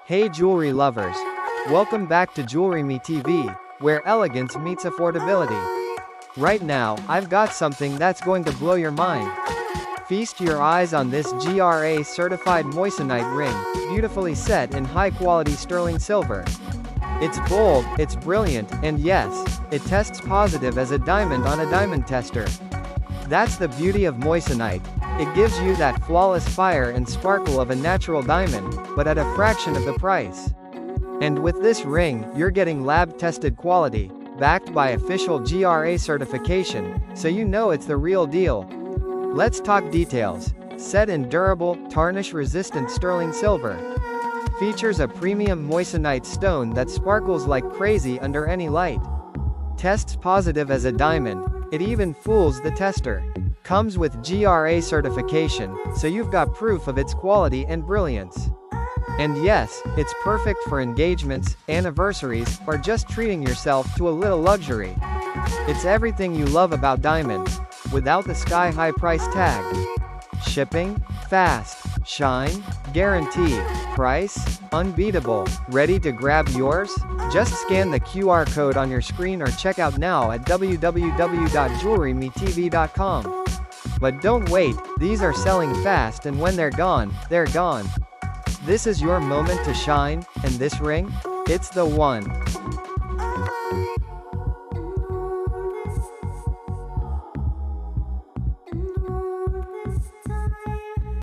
Hey jewelry lovers! Welcome back to JewelryMeTV, where elegance meets affordability. Right now, I've got something that's going to blow your mind. Feast your eyes on this GRA certified moissanite ring, beautifully set in high-quality sterling silver. It's bold, it's brilliant, and yes, it tests positive as a diamond on a diamond tester. That's the beauty of moissanite. It gives you that flawless fire and sparkle of a natural diamond, but at a fraction of the price. And with this ring, you're getting lab-tested quality, backed by official GRA certification, so you know it's the real deal. Let's talk details. Set in durable, tarnish-resistant sterling silver. Features a premium moissanite stone that sparkles like crazy under any light. Tests positive as a diamond, it even fools the tester. Comes with GRA certification, so you've got proof of its quality and brilliance. And yes, it's perfect for engagements, anniversaries, or just treating yourself to a little luxury. It's everything you love about diamonds, without the sky-high price tag. Shipping? Fast. Shine? Guarantee. Price? Unbeatable. Ready to grab yours? Just scan the QR code on your screen or check out now at www.JewelryMeTV.com. But don't wait, these are selling fast, and when they're gone, they're gone. This is your moment to shine, and this ring? It's the one.